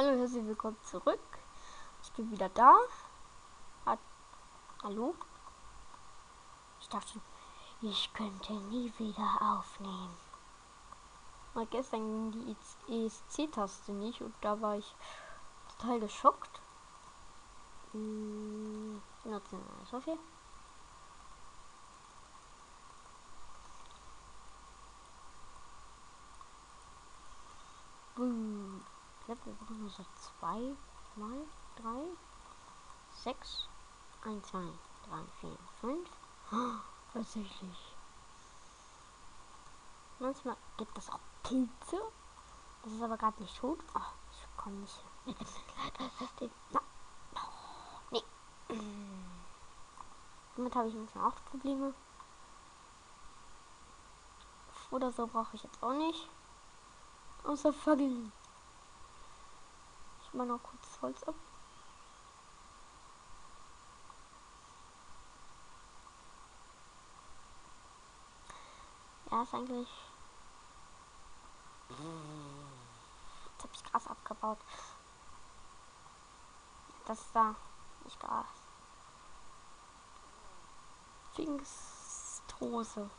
Hallo, herzlich willkommen zurück. Ich bin wieder da. Hallo? Ich dachte, ich könnte nie wieder aufnehmen. Weil gestern ging die ESC-Taste nicht und da war ich total geschockt. Benutzen wir so viel. Ich glaube, wir brauchen nur so 2 mal 3, 6, 1, 2, 3, 4, 5. Tatsächlich. Manchmal gibt es auch Pilze. Das ist aber gerade nicht tot. Oh, ich komme nicht. Na. Nee. Damit habe ich manchmal auch Probleme. Oder so brauche ich jetzt auch nicht. Außer Fackeln. Ich mache noch kurz Holz ab. Ja, ist eigentlich. Jetzt habe ich Gras abgebaut. Das ist da. Nicht Gras. Pfingstrose.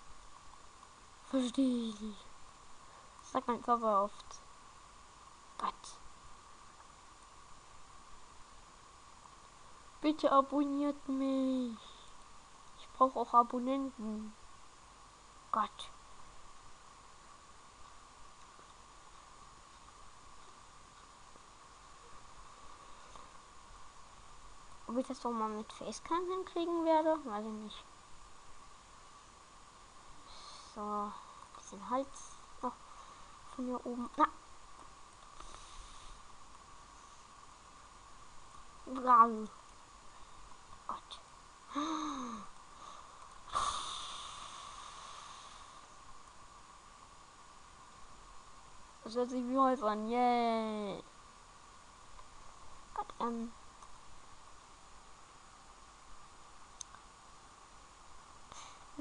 Verstehe ich nicht. Das sagt mein Server oft. Gott. Bitte abonniert mich. Ich brauche auch Abonnenten. Gott. Ob ich das doch mal mit Facecam hinkriegen werde, weiß ich nicht. So, ein bisschen Holz noch von hier oben. Na. Wow. Gott. Das hört sich wie Holz an. Yay. Gott, wir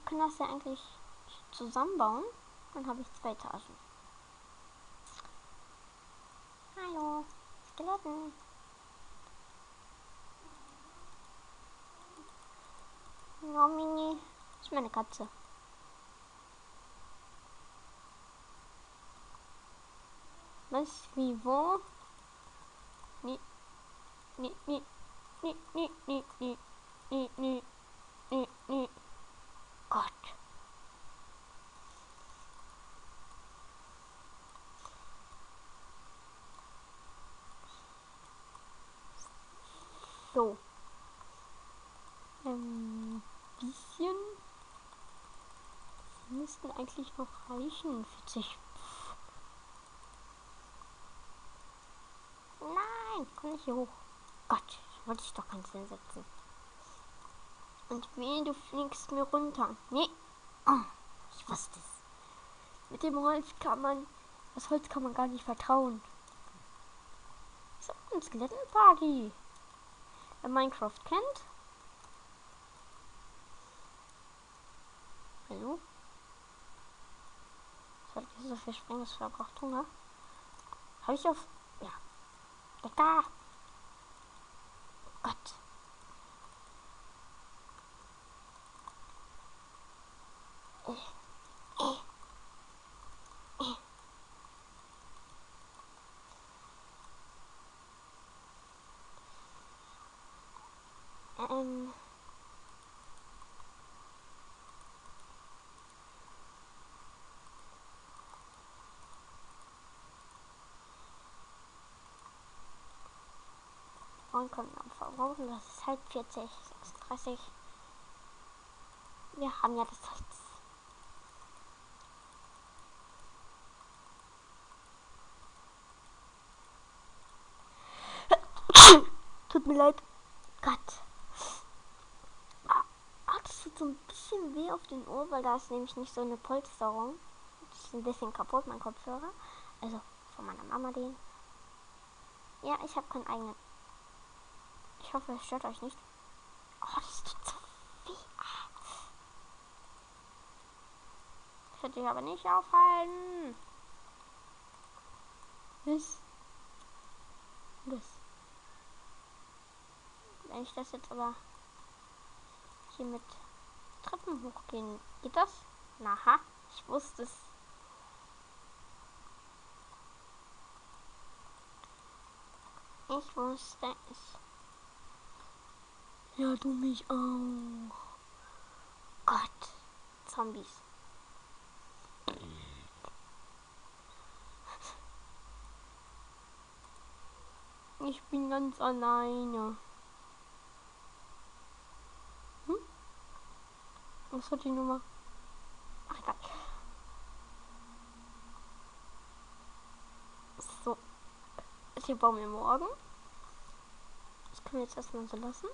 können das ja eigentlich zusammenbauen. Dann habe ich 2 Etagen. Hallo, Skeletten. Ja, Mini. Das ist meine Katze. Was? Wie? Wo? Nee. Nee, nee. Nee, nee, nee, nee. Nee, nee. Nee, nee. Gott. So. Bisschen. Die müssten eigentlich noch reichen. 40. Nein, komm nicht hier hoch. Gott, wollte ich doch ganz hinsetzen. Und wie du fliegst mir runter. Nee. Oh, ich wusste es. Mit dem Holz kann man. Das Holz kann man gar nicht vertrauen. So, ein Skelettenparty. Wer Minecraft kennt. Hallo? Soll ich so viel springen, das verbraucht Hunger? Habe ich auf. Ja. Lecker. Gott. Ähm. Und kommt am Verbrauchen, das ist halt 40, 36. Wir haben ja das Holz. Tut mir leid. Gott. Das tut so ein bisschen weh auf den Ohr, weil da ist nämlich nicht so eine Polsterung. Das ist ein bisschen kaputt, mein Kopfhörer. Also von meiner Mama den. Ja, ich habe keinen eigenen. Ich hoffe, es stört euch nicht. Oh, das tut so weh. Das wird sich aber nicht aufhalten. Was? Das. Wenn ich das jetzt aber hier mit Treppen hochgehen, geht das? Aha, ich wusste es. Ich wusste es. Ja, du mich auch. Gott, Zombies. Ich bin ganz alleine. Was war die Nummer? Ach, egal. So. Hier bauen wir morgen. Das können wir jetzt erstmal so lassen.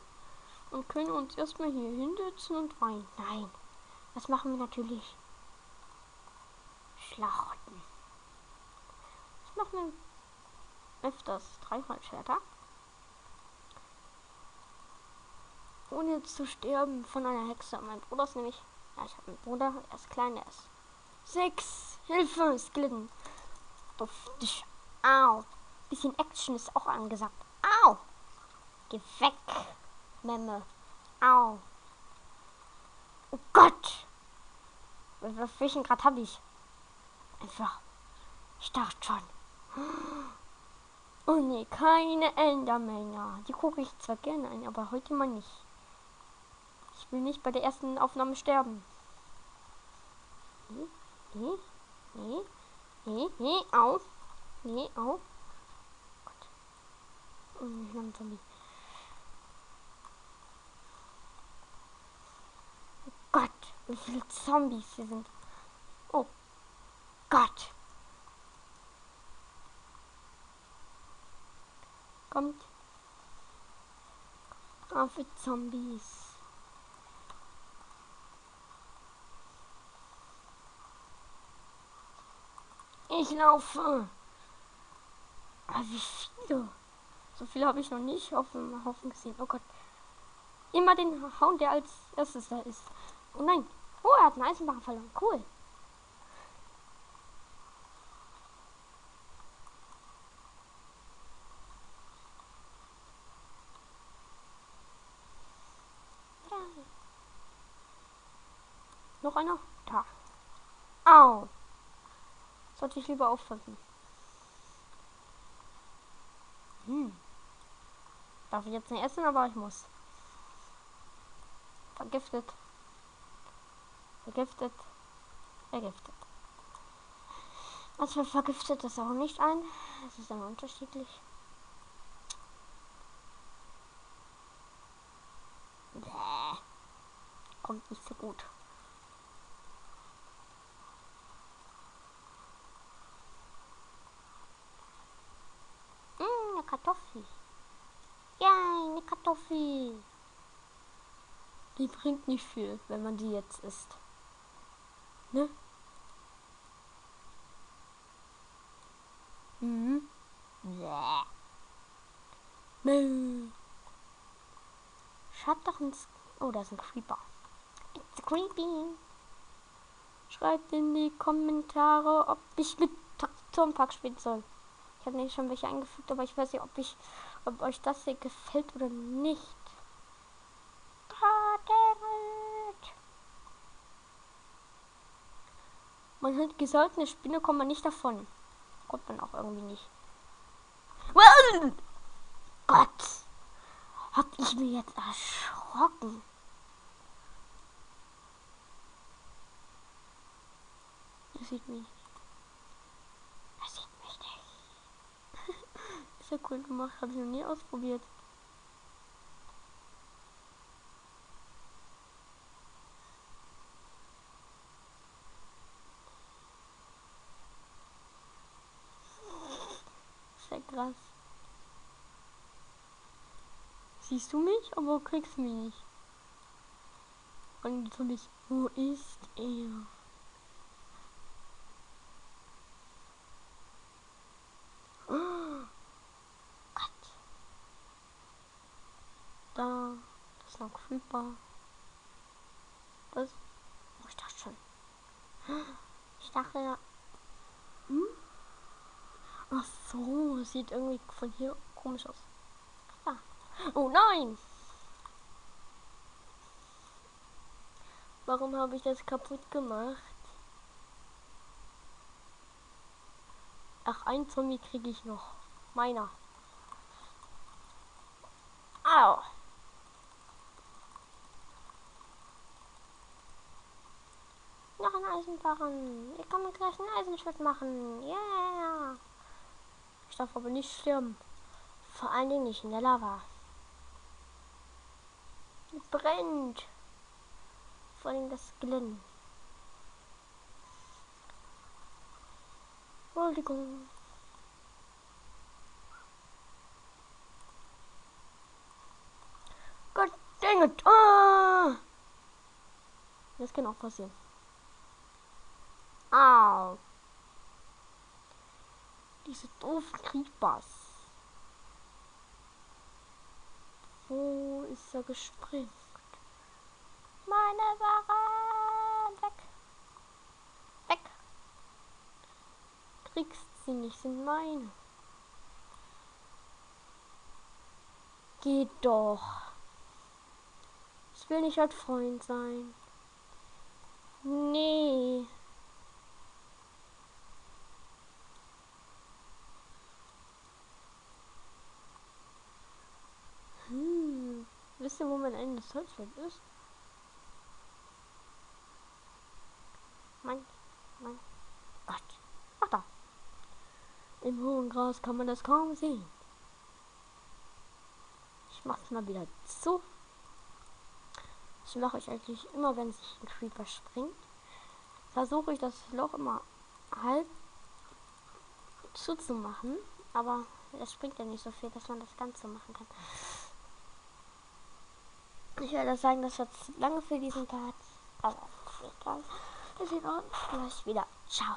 Und können uns erstmal hier hinsetzen und weinen. Nein. Das machen wir natürlich. Schlachten. Das machen wir öfters. 3 Holzschwerter. Ohne zu sterben von einer Hexe. Mein Bruder ist nämlich... Ja, ich habe einen Bruder. Er ist klein, er ist 6. Hilfe, Skeleton. Duftig. Au. Bisschen Action ist auch angesagt. Au. Geh weg. Memme. Au. Oh Gott. Welchen Grad habe ich? Einfach. Ich dachte schon. Oh nee, keine Endermänner. Die gucke ich zwar gerne ein, aber heute mal nicht. Ich will nicht bei der ersten Aufnahme sterben. Nee, au. Nee, au. Gott. Oh, ich habe einen Zombie. Oh Gott, wie viele Zombies hier sind. Oh Gott. Kommt. Für Zombies. Ich laufe. Aber wie viele? So viele habe ich noch nicht auf dem Haufen gesehen. Oh Gott. Immer den hauen, der als erstes da ist. Oh nein. Oh, er hat einen Eisenbahn verloren. Cool. Ja. Noch einer? Da. Au. Sollte ich lieber aufpassen. Darf ich jetzt nicht essen, aber ich muss. Vergiftet. Vergiftet. Vergiftet. Manchmal vergiftet das auch nicht ein. Es ist immer unterschiedlich. Bäh. Kommt nicht so gut. Eine Kartoffel. Ja, eine Kartoffel. Die bringt nicht viel, wenn man die jetzt isst. Ne? Mhm. Bäh. Bäh. Schreibt doch ins... Oh, da ist ein Creeper. It's creepy. Schreibt in die Kommentare, ob ich mit Traktorenpark spielen soll. Ich habe nämlich schon welche eingefügt, aber ich weiß nicht, ob euch das hier gefällt oder nicht. Man hat gesagt, eine Spinne kommt man nicht davon. Kommt man auch irgendwie nicht. Well! Gott! Hab ich mir jetzt erschrocken. Er sieht mich. Er sieht mich nicht. Ist ja cool gemacht, habe ich noch nie ausprobiert. Ist ja krass. Siehst du mich, aber kriegst mich nicht. Und jetzt hab ich, wo ist er? Oh Gott. Da ist noch Creeper. Das. Oh, ich dachte schon. Ich dachte. Hm? Ach so, sieht irgendwie von hier komisch aus. Ah. Oh nein! Warum habe ich das kaputt gemacht? Ach, ein Zombie kriege ich noch. Meiner. Au! Noch ein Eisenbarren. Ich kann mir gleich ein Eisenschwert machen. Yeah! Ich darf aber nicht sterben. Vor allen Dingen nicht in der Lava. Es brennt. Vor allem das Gelände. Entschuldigung. Gott dang it. Ah! Das kann auch passieren. Au. Diese doofen Creepers. Wo ist er gesprengt? Meine Waren! Weg! Weg! Kriegst sie nicht, sind meine. Geht doch. Ich will nicht als Freund sein. Nee. Wisst ihr, wo mein eigenes Holzschwert ist? Mein Gott. Ach da. Im hohen Gras kann man das kaum sehen. Ich mach's mal wieder zu. Das mache ich eigentlich immer, wenn sich ein Creeper springt. Versuche ich das Loch immer halb zuzumachen. Aber es springt ja nicht so viel, dass man das Ganze machen kann. Ich werde sagen, das war zu lange für diesen Part. Aber egal. Wir sehen uns gleich wieder. Ciao.